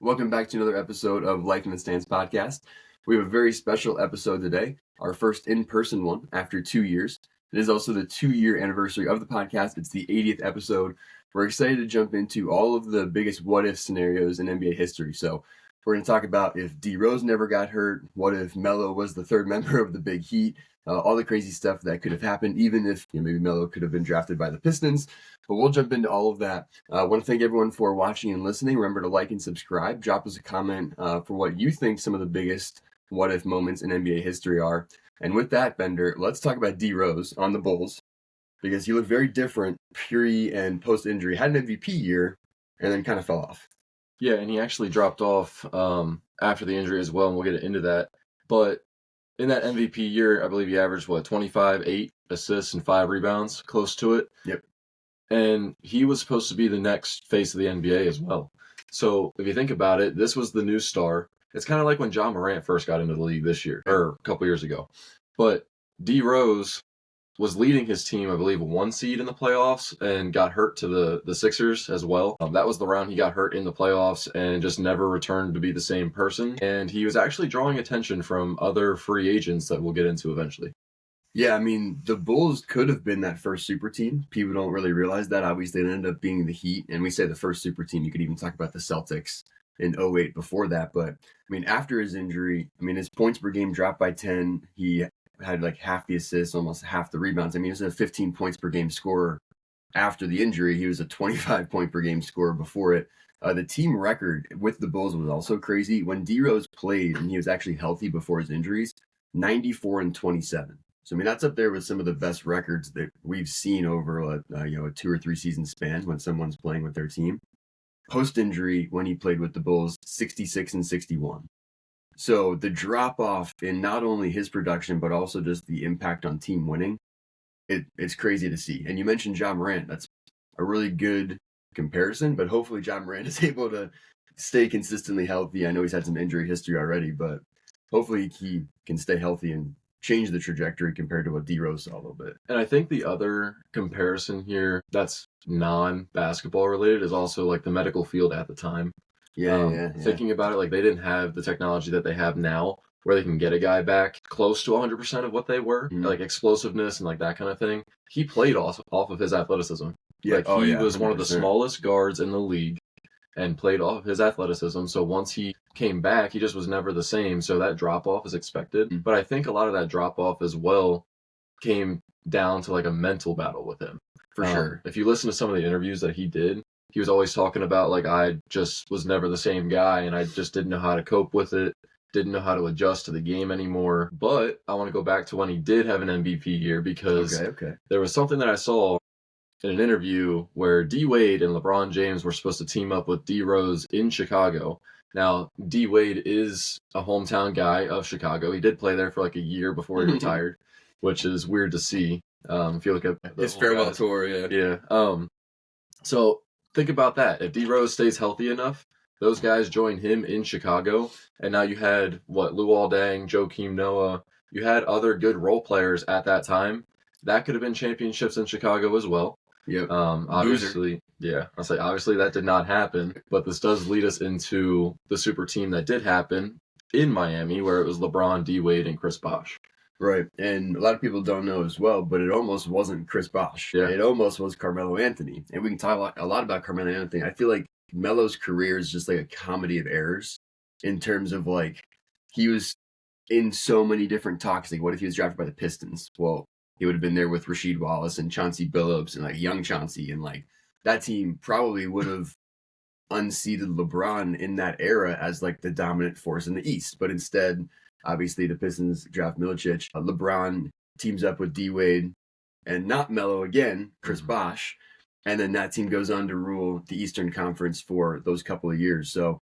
Welcome back to another episode of Life in the Stands podcast. We have a very special episode today, our first in-person one after 2 years. It is also the 2-year anniversary of the podcast. It's the 80th episode. We're excited to jump into all of the biggest what-if scenarios in NBA history. So we're going to talk about if D. Rose never got hurt, what if Melo was the third member of the Big Heat, all the crazy stuff that could have happened, even if maybe Melo could have been drafted by the Pistons. But we'll jump into all of that. I want to thank everyone for watching and listening. Remember to like and subscribe. Drop us a comment for what you think some of the biggest what-if moments in NBA history are. And with that, Bender, let's talk about D. Rose on the Bulls, because he looked very different pre- and post-injury. Had an MVP year, and then kind of fell off. Yeah, and he actually dropped off after the injury as well, and we'll get into that. But in that MVP year, I believe he averaged, 25, 8 assists, and 5 rebounds, close to it. Yep. And he was supposed to be the next face of the NBA as well. So if you think about it, this was the new star. It's kind of like when Ja Morant first got into the league this year, or a couple years ago. But D. Rose was leading his team, I believe, 1 seed in the playoffs and got hurt to the Sixers as well. That was the round he got hurt in the playoffs and just never returned to be the same person. And he was actually drawing attention from other free agents that we'll get into eventually. Yeah, I mean, the Bulls could have been that first super team. People don't really realize that. Obviously, they ended up being the Heat. And we say the first super team. You could even talk about the Celtics in 08 before that. But, I mean, after his injury, his points per game dropped by 10. He had like half the assists, almost half the rebounds. He was a 15 points per game scorer after the injury. He was a 25 point per game scorer before it. The team record with the Bulls was also crazy. When D. Rose played and he was actually healthy before his injuries, 94-27. So, that's up there with some of the best records that we've seen over a 2 or 3 season span when someone's playing with their team. Post-injury, when he played with the Bulls, 66-61. So the drop-off in not only his production, but also just the impact on team winning, it's crazy to see. And you mentioned Ja Morant. That's a really good comparison, but hopefully Ja Morant is able to stay consistently healthy. I know he's had some injury history already, but hopefully he can stay healthy and change the trajectory compared to what D. Rose saw a little bit. And I think the other comparison here that's non-basketball related is also like the medical field at the time. Yeah. Thinking about it, like they didn't have the technology that they have now where they can get a guy back close to 100% of what they were, like explosiveness and like that kind of thing. He played off of his athleticism. Yeah. Like he was one of the smallest guards in the league and played off of his athleticism. So once he came back, he just was never the same. So that drop off is expected. But I think a lot of that drop off as well came down to like a mental battle with him. For sure. If you listen to some of the interviews that he did, he was always talking about like, I just was never the same guy and I just didn't know how to cope with it, didn't know how to adjust to the game anymore. But I want to go back to when he did have an MVP year, because there was something that I saw in an interview where D. Wade and LeBron James were supposed to team up with D. Rose in Chicago. Now, D. Wade is a hometown guy of Chicago. He did play there for like a year before he retired, which is weird to see. If you look at his farewell tour, yeah. So think about that. If D. Rose stays healthy enough, those guys join him in Chicago, and now you had Luol Deng, Joakim Noah. You had other good role players at that time. That could have been championships in Chicago as well. Yep. Obviously, obviously that did not happen, but this does lead us into the super team that did happen in Miami, where it was LeBron, D. Wade, and Chris Bosh. Right, and a lot of people don't know as well, but it almost wasn't Chris Bosh. Yeah. It almost was Carmelo Anthony, and we can talk a lot about Carmelo Anthony. I feel like Melo's career is just like a comedy of errors in terms of like he was in so many different talks. Like, what if he was drafted by the Pistons? Well, he would have been there with Rasheed Wallace and Chauncey Billups and like young Chauncey, and like that team probably would have unseated LeBron in that era as like the dominant force in the East. But instead, obviously, the Pistons draft Milicic. LeBron teams up with D. Wade and not Melo again, Chris Bosh. And then that team goes on to rule the Eastern Conference for those couple of years. So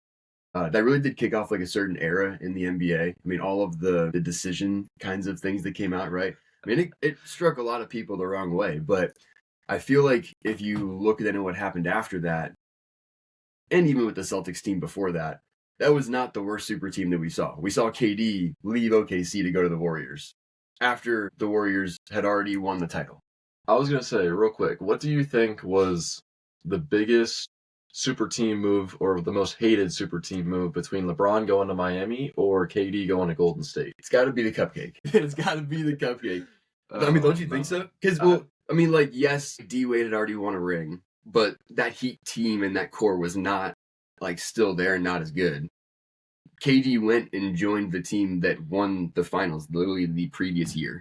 that really did kick off like a certain era in the NBA. All of the decision kinds of things that came out, right? It struck a lot of people the wrong way. But I feel like if you look at what happened after that, and even with the Celtics team before that, that was not the worst super team that we saw. We saw KD leave OKC to go to the Warriors after the Warriors had already won the title. I was going to say real quick, what do you think was the biggest super team move or the most hated super team move between LeBron going to Miami or KD going to Golden State? It's got to be the cupcake. It's got to be the cupcake. I mean, don't you think No. so? Because, well, I mean, like, yes, D-Wade had already won a ring, but that Heat team and that core was not, like, still there and not as good. KD went and joined the team that won the finals literally the previous year.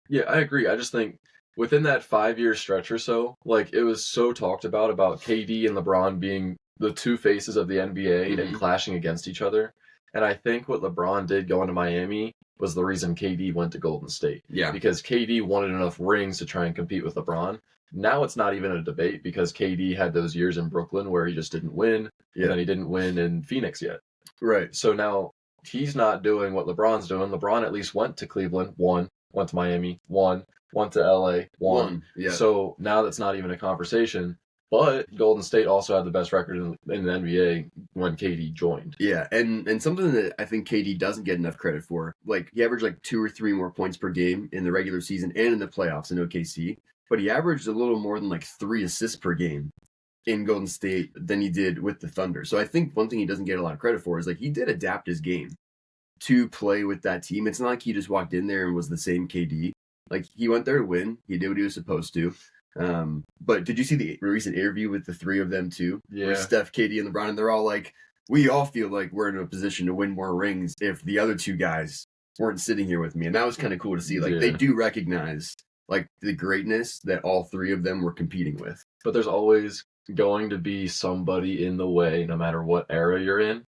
Yeah, I agree. I just think within that 5-year stretch or so, like it was so talked about KD and LeBron being the two faces of the NBA and clashing against each other. And I think what LeBron did going to Miami was the reason KD went to Golden State. Yeah. Because KD wanted enough rings to try and compete with LeBron. Now it's not even a debate because KD had those years in Brooklyn where he just didn't win. Yeah. And then he didn't win in Phoenix yet. Right. So now he's not doing what LeBron's doing. LeBron at least went to Cleveland, won, went to Miami, won to LA, won. Yeah. So now that's not even a conversation. But Golden State also had the best record in the NBA when KD joined. Yeah, and something that I think KD doesn't get enough credit for, like he averaged like 2 or 3 more points per game in the regular season and in the playoffs in OKC, but he averaged a little more than like 3 assists per game in Golden State than he did with the Thunder. So I think one thing he doesn't get a lot of credit for is like he did adapt his game to play with that team. It's not like he just walked in there and was the same KD. Like he went there to win. He did what he was supposed to. But did you see the recent interview with the 3 of them too? Yeah. Where Steph, KD, and LeBron, and they're all like, we all feel like we're in a position to win more rings if the other 2 guys weren't sitting here with me. And that was kind of cool to see. Like they do recognize like the greatness that all 3 of them were competing with. But there's always going to be somebody in the way no matter what era you're in.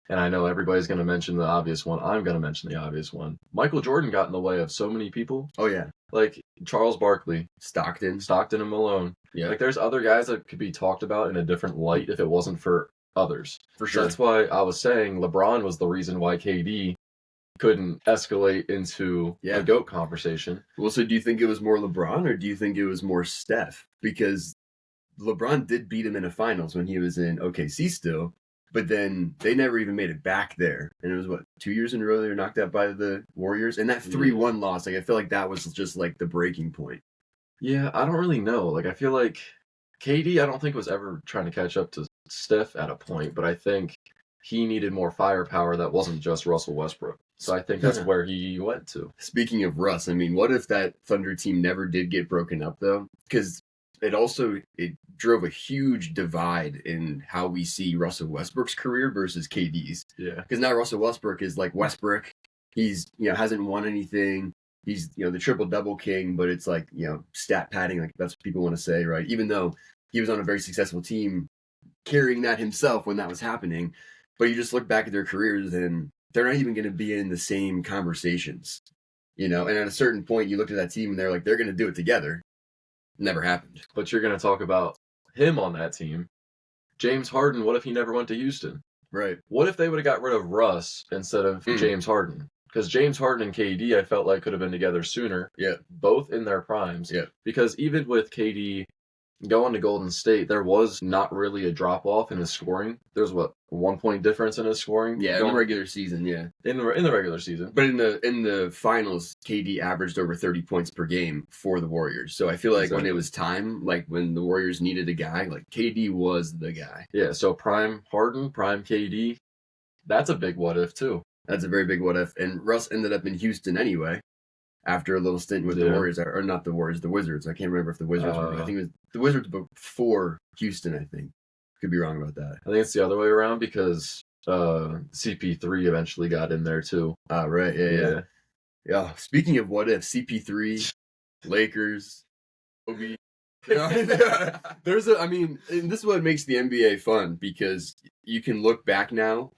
And I know everybody's going to mention the obvious one. I'm going to mention the obvious one. Michael Jordan got in the way of so many people. Oh, yeah. Like Charles Barkley. Stockton and Malone. Yeah. Like there's other guys that could be talked about in a different light if it wasn't for others. For sure. That's why I was saying LeBron was the reason why KD couldn't escalate into a GOAT conversation. Well, so do you think it was more LeBron or do you think it was more Steph? Because LeBron did beat him in a finals when he was in OKC still, but then they never even made it back there. And it was, 2 years in a row they were knocked out by the Warriors? And that 3-1 loss, like I feel like that was just like the breaking point. Yeah, I don't really know. Like I feel like KD, I don't think was ever trying to catch up to Steph at a point, but I think he needed more firepower that wasn't just Russell Westbrook. So I think that's where he went to. Speaking of Russ, I mean, what if that Thunder team never did get broken up, though? Because it drove a huge divide in how we see Russell Westbrook's career versus KD's. Yeah. Because now Russell Westbrook is like Westbrook. He's, hasn't won anything. He's, the triple-double king, but it's like, stat padding. Like, that's what people want to say, right? Even though he was on a very successful team carrying that himself when that was happening. But you just look back at their careers and they're not even going to be in the same conversations, and at a certain point you look at that team and they're like, they're going to do it together. Never happened. But you're going to talk about him on that team. James Harden, what if he never went to Houston? Right. What if they would have got rid of Russ instead of James Harden? Because James Harden and KD, I felt like could have been together sooner. Yeah. Both in their primes. Yeah. Because even with KD going to Golden State, there was not really a drop-off in his scoring. There's 1 point difference in his scoring? Yeah, in the regular season, yeah. In the regular season. But in the finals, KD averaged over 30 points per game for the Warriors. So I feel like when it was time, like when the Warriors needed a guy, like KD was the guy. Yeah, so prime Harden, prime KD, that's a big what if too. That's a very big what if. And Russ ended up in Houston anyway after a little stint with the Warriors, or not the Warriors, the Wizards. I can't remember if the Wizards were. I think it was the Wizards before Houston, I think. Could be wrong about that. I think it's the other way around because CP3 eventually got in there too. Right. Yeah. Speaking of what if, CP3, Lakers, Kobe. And this is what makes the NBA fun because you can look back now,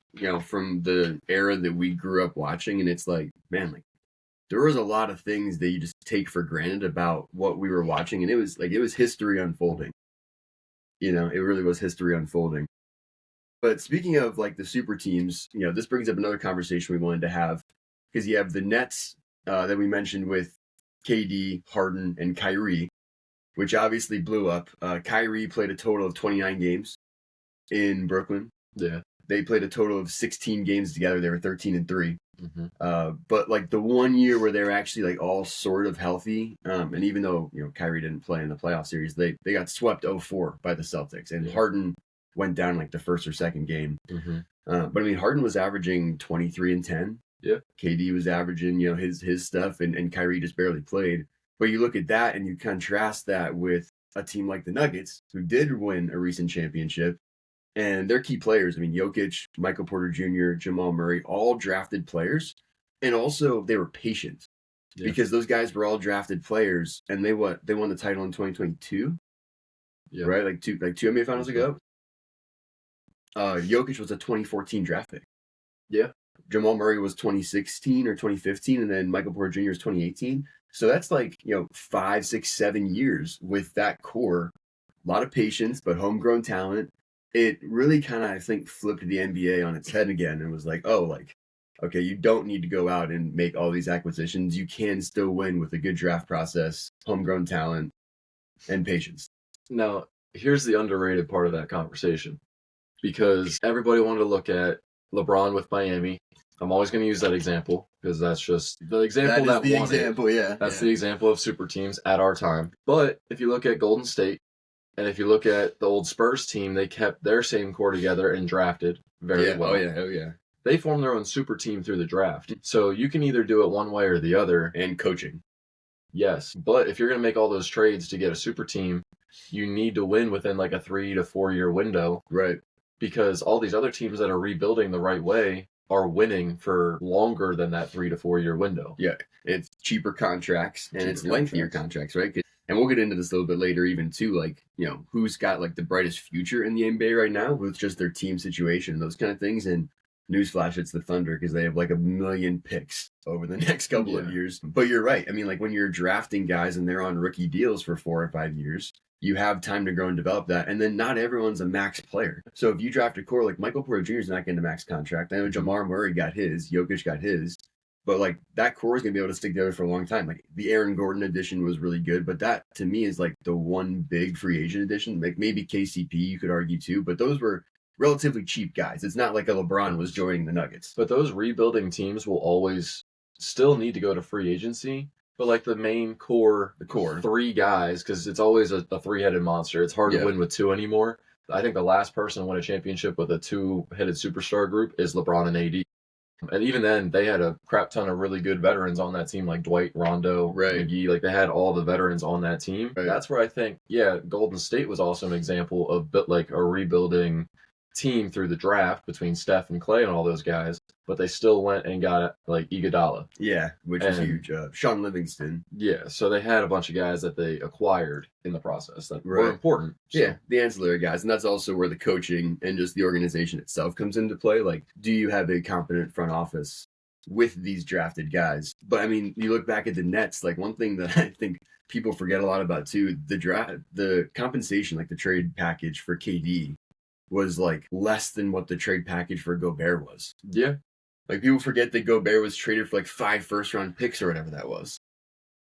from the era that we grew up watching, and it's like, man, like there was a lot of things that you just take for granted about what we were watching, and it was history unfolding. It really was history unfolding. But speaking of like the super teams, this brings up another conversation we wanted to have because you have the Nets that we mentioned with KD, Harden, and Kyrie, which obviously blew up. Kyrie played a total of 29 games in Brooklyn. Yeah. They played a total of 16 games together. They were 13-3. But like the 1 year where they were actually like all sort of healthy, and even though Kyrie didn't play in the playoff series, they got swept 0-4 by the Celtics, and Harden went down like the first or second game. Mm-hmm. But I mean, Harden was averaging 23 and 10. Yeah. KD was averaging, his stuff, and Kyrie just barely played. But you look at that and you contrast that with a team like the Nuggets, who did win a recent championship, and their key players, I mean, Jokic, Michael Porter Jr., Jamal Murray, all drafted players. And also they were patient because those guys were all drafted players, and they won the title in 2022. Yeah. Right? Like two NBA finals ago. Jokic was a 2014 draft pick. Yeah. Jamal Murray was 2016 or 2015, and then Michael Porter Jr. was 2018. So that's like, 5, 6, 7 years with that core. A lot of patience, but homegrown talent. It really kind of, I think, flipped the NBA on its head again and was like, okay, you don't need to go out and make all these acquisitions. You can still win with a good draft process, homegrown talent, and patience. Now, here's the underrated part of that conversation, because everybody wanted to look at LeBron with Miami. I'm always going to use that example because that's just the example that won it. That's the example of super teams at our time. But if you look at Golden State, and if you look at the old Spurs team, they kept their same core together and drafted very well. Oh, yeah. They formed their own super team through the draft. So you can either do it one way or the other. And coaching. Yes. But if you're going to make all those trades to get a super team, you need to win within like a 3 to 4 year window. Right. Because all these other teams that are rebuilding the right way are winning for longer than that 3 to 4 year window. Yeah. It's cheaper contracts and it's lengthier contracts, right? And we'll get into this a little bit later, even too, like, who's got like the brightest future in the NBA right now with just their team situation, those kind of things. And newsflash, it's the Thunder because they have like 1 million picks over the next couple of years. But you're right. I mean, like when you're drafting guys and they're on rookie deals for 4 or 5 years, you have time to grow and develop that. And then not everyone's a max player. So if you draft a core, like Michael Porter Jr. is not getting a max contract. I know Jamal Murray got his, Jokic got his. But like that core is going to be able to stick together for a long time. Like the Aaron Gordon edition was really good, but that to me is like the one big free agent edition. Like maybe KCP, you could argue too, but those were relatively cheap guys. It's not like a LeBron was joining the Nuggets. But those rebuilding teams will always still need to go to free agency. But like the main core, the core 3 guys, because it's always a 3-headed monster. It's hard to win with 2 anymore. I think the last person to win a championship with a 2-headed superstar group is LeBron and AD. And even then, they had a crap ton of really good veterans on that team, like Dwight, Rondo, McGee. Like, they had all the veterans on that team. Right. That's where I think, Golden State was also an example of like a rebuilding team through the draft between Steph and Clay and all those guys. But they still went and got, like, Iguodala. Yeah, which is huge. Sean Livingston. Yeah, so they had a bunch of guys that they acquired in the process that were important. So. Yeah, the ancillary guys. And that's also where the coaching and just the organization itself comes into play. Like, do you have a competent front office with these drafted guys? But, I mean, you look back at the Nets, like, one thing that I think people forget a lot about, too, the compensation, like the trade package for KD was, like, less than what the trade package for Gobert was. Yeah. Like, people forget that Gobert was traded for, like, 5 first-round picks or whatever that was.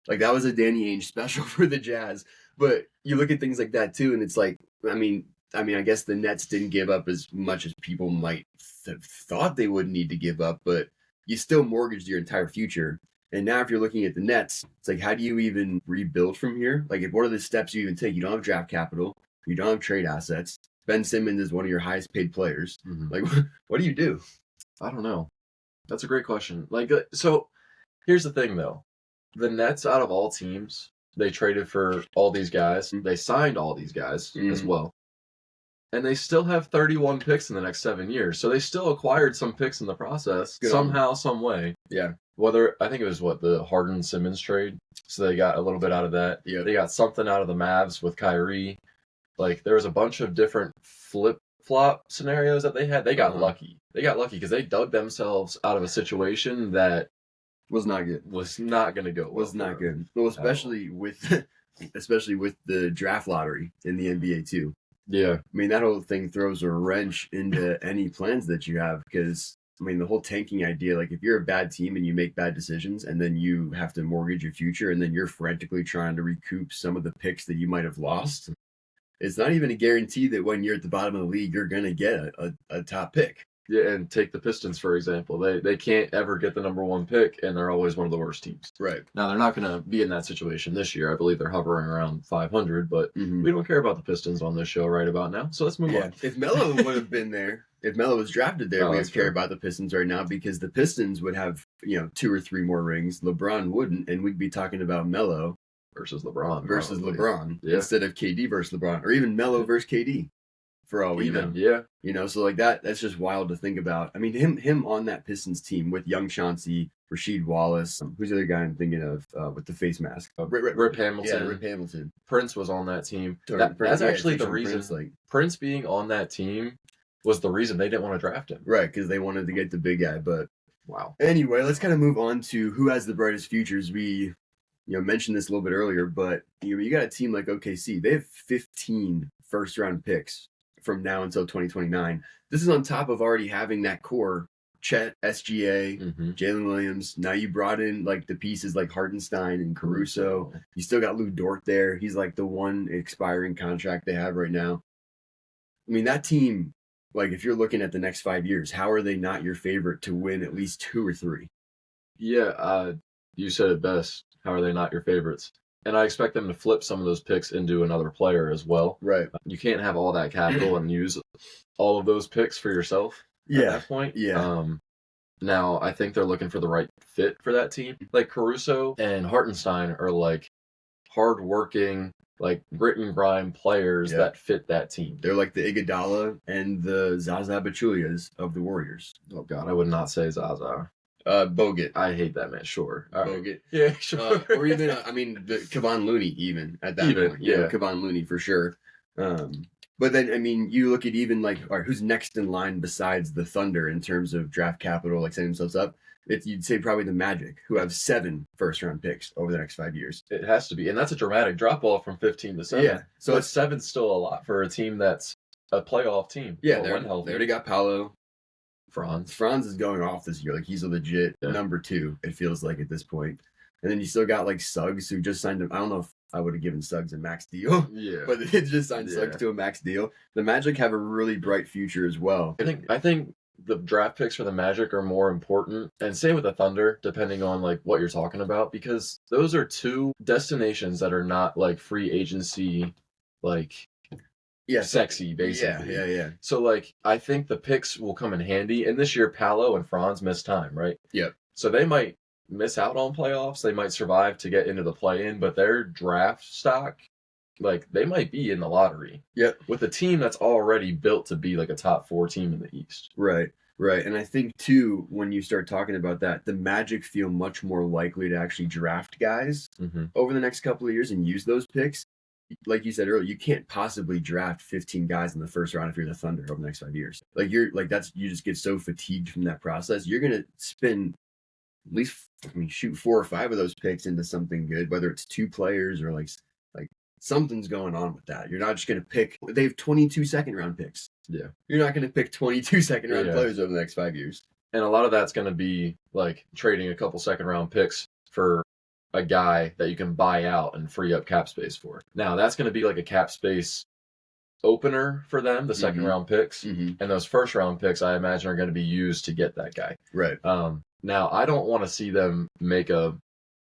Like, that was a Danny Ainge special for the Jazz. But you look at things like that, too, and it's like, I mean, I guess the Nets didn't give up as much as people might have thought they would need to give up, but you still mortgaged your entire future. And now if you're looking at the Nets, it's like, how do you even rebuild from here? Like, what are the steps you even take? You don't have draft capital. You don't have trade assets. Ben Simmons is one of your highest-paid players. Mm-hmm. Like, what do you do? I don't know. That's a great question. Like, so here's the thing, though. The Nets, out of all teams, they traded for all these guys. They signed all these guys as well. And they still have 31 picks in the next 7 years. So they still acquired some picks in the process, somehow, some way. Yeah. I think it was the Harden-Simmons trade. So they got a little bit out of that. Yeah. They got something out of the Mavs with Kyrie. Like, there was a bunch of different flip-flop scenarios that they had. They got lucky. They got lucky because they dug themselves out of a situation that was not good. Was not going to go well. Was not good. Well, especially with the draft lottery in the NBA too. Yeah. I mean, that whole thing throws a wrench into any plans that you have because, I mean, the whole tanking idea, like if you're a bad team and you make bad decisions and then you have to mortgage your future and then you're frantically trying to recoup some of the picks that you might have lost, it's not even a guarantee that when you're at the bottom of the league, you're going to get a top pick. Yeah, and take the Pistons, for example. They can't ever get the number one pick, and they're always one of the worst teams. Right. Now, they're not going to be in that situation this year. I believe they're hovering around 500, but Mhm. we don't care about the Pistons on this show right about now, so let's move on. If Melo would have been there, if Melo was drafted there, Oh, we that's would care fair. about the Pistons right now because the Pistons would have, 2 or 3 more rings. LeBron wouldn't, and we'd be talking about Melo Versus LeBron. versus probably. LeBron Yeah. instead of KD versus LeBron, or even Melo versus KD. For all we know, yeah. So like that's just wild to think about. I mean, him on that Pistons team with young Chauncey, Rasheed Wallace, who's the other guy I'm thinking of with the face mask? Rip Hamilton. Yeah, Rip Hamilton. Prince was on that team. Prince, That's actually the Prince, reason. Prince being on that team was the reason they didn't want to draft him. Right, because they wanted to get the big guy. But wow. Anyway, let's kind of move on to who has the brightest futures. We mentioned this a little bit earlier, but you got a team like OKC. They have 15 first-round picks from now until 2029. This is on top of already having that core: Chet, SGA, Jalen Williams. Now you brought in like the pieces like Hartenstein and Caruso. You still got Lou Dort there. He's like the one expiring contract they have right now. I mean, that team, like if you're looking at the next 5 years, how are they not your favorite to win at least 2 or 3? Yeah, you said it best. How are they not your favorites? And I expect them to flip some of those picks into another player as well. Right. You can't have all that capital and use all of those picks for yourself at that point. Yeah. Now, I think they're looking for the right fit for that team. Like Caruso and Hartenstein are like hardworking, like grit and grind players that fit that team. They're like the Iguodala and the Zaza Pachulias of the Warriors. Oh, God, I would not say Zaza. Bogut. I hate that man. Sure. Bogut. Yeah, sure. Or even, the Kevon Looney even at that point. Yeah. Kevon Looney for sure. But then, I mean, you look at even like, all right, who's next in line besides the Thunder in terms of draft capital, like setting themselves up? You'd say probably the Magic, who have 7 first-round picks over the next 5 years. It has to be. And that's a dramatic drop-off from 15 to 7. Yeah. So it's 7's still a lot for a team that's a playoff team. Yeah, they already got Paolo. Franz is going off this year. Like, he's a legit number 2, it feels like, at this point. And then you still got, like, Suggs, who just signed him. I don't know if I would have given Suggs a max deal. Yeah. But they just signed Suggs to a max deal. The Magic have a really bright future as well. I think the draft picks for the Magic are more important, and same with the Thunder, depending on like what you're talking about, because those are 2 destinations that are not like free agency, like sexy, basically. Yeah. So like I think the picks will come in handy, and this year Paolo and Franz missed time, right? Yep. So they might miss out on playoffs. They might survive to get into the play-in, but their draft stock, like they might be in the lottery. Yep. With a team that's already built to be like a top 4 team in the East. Right. And I think too, when you start talking about that, the Magic feel much more likely to actually draft guys over the next couple of years and use those picks. Like you said earlier, you can't possibly draft 15 guys in the first round if you're the Thunder over the next 5 years. Like you just get so fatigued from that process. You're gonna spend at least, shoot 4 or 5 of those picks into something good, whether it's 2 players or like something's going on with that. You're not just gonna pick. They have 22 second round picks. Yeah, you're not gonna pick 22 second round players over the next 5 years. And a lot of that's gonna be like trading a couple second round picks for a guy that you can buy out and free up cap space for. Now that's going to be like a cap space opener for them, the second round picks, and those first round picks I imagine are going to be used to get that guy. Right. Now I don't want to see them make a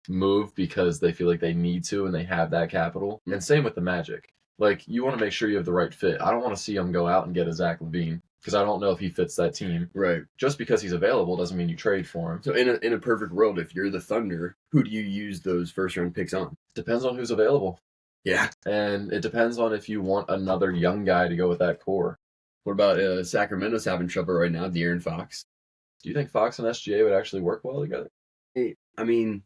move because they feel like they need to and they have that capital. And same with the Magic. Like you want to make sure you have the right fit. I don't want to see them go out and get a Zach LaVine because I don't know if he fits that team. Right. Just because he's available doesn't mean you trade for him. So in a perfect world, if you're the Thunder, who do you use those first round picks on? Depends on who's available. Yeah. And it depends on if you want another young guy to go with that core. What about Sacramento's having trouble right now, De'Aaron Fox? Do you think Fox and SGA would actually work well together? I mean,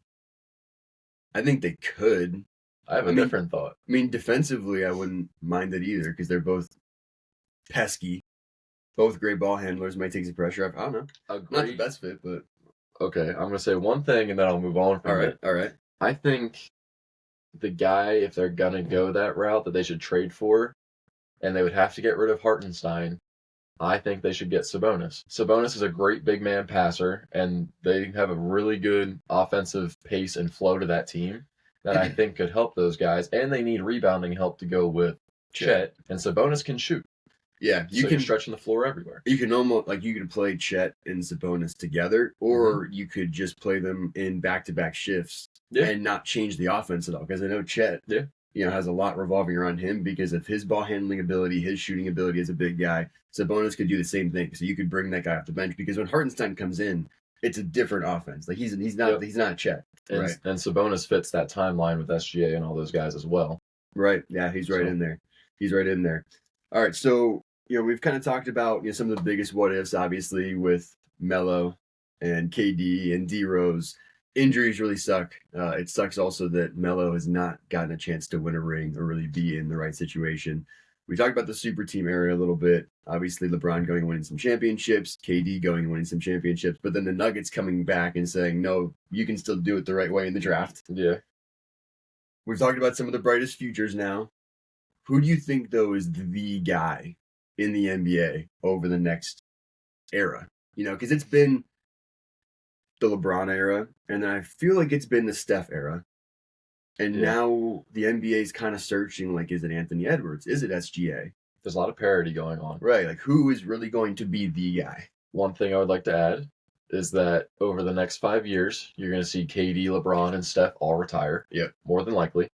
I think they could. I have a different thought. I mean, defensively, I wouldn't mind it either because they're both pesky. Both great ball handlers, might take some pressure off. I don't know. Agreed. Not the best fit, but... Okay, I'm going to say one thing and then I'll move on from it. All right. I think the guy, if they're going to go that route, that they should trade for, and they would have to get rid of Hartenstein, I think they should get Sabonis. Sabonis is a great big man passer, and they have a really good offensive pace and flow to that team that I think could help those guys, and they need rebounding help to go with Chet, and Sabonis can shoot. Yeah, so you're stretching the floor everywhere. You can almost like you could play Chet and Sabonis together, or you could just play them in back-to-back shifts and not change the offense at all. Because I know Chet, has a lot revolving around him because of his ball handling ability, his shooting ability as a big guy. Sabonis could do the same thing, so you could bring that guy off the bench because when Hartenstein comes in, it's a different offense. Like he's not Chet, right? And Sabonis fits that timeline with SGA and all those guys as well. Right. Yeah, he's right in there. He's right in there. All right, so we've kind of talked about some of the biggest what ifs, obviously, with Melo and KD and D Rose. Injuries really suck. It sucks also that Melo has not gotten a chance to win a ring or really be in the right situation. We talked about the super team area a little bit. Obviously, LeBron going and winning some championships, KD going and winning some championships, but then the Nuggets coming back and saying, no, you can still do it the right way in the draft. Yeah. We've talked about some of the brightest futures now. Who do you think, though, is the guy in the NBA over the next era? Because it's been the LeBron era, and then I feel like it's been the Steph era. And now the NBA is kind of searching, like, is it Anthony Edwards? Is it SGA? There's a lot of parity going on. Right, like, who is really going to be the guy? One thing I would like to add is that over the next 5 years, you're going to see KD, LeBron, and Steph all retire. Yep. More than likely.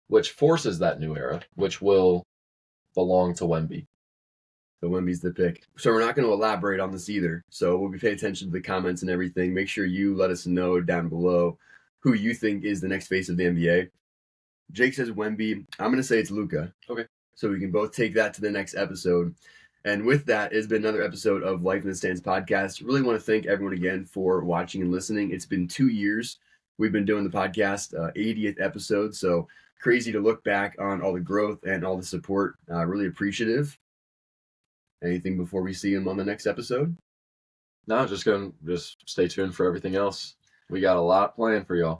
Which forces that new era, which will belong to Wemby. So Wemby's the pick. So we're not going to elaborate on this either. So we'll be paying attention to the comments and everything. Make sure you let us know down below who you think is the next face of the NBA. Jake says Wemby. I'm going to say it's Luka. Okay. So we can both take that to the next episode. And with that, it's been another episode of Life in the Stands podcast. Really want to thank everyone again for watching and listening. It's been 2 years we've been doing the podcast, 80th episode. So crazy to look back on all the growth and all the support. Really appreciative. Anything before we see him on the next episode? No, just stay tuned for everything else. We got a lot planned for y'all.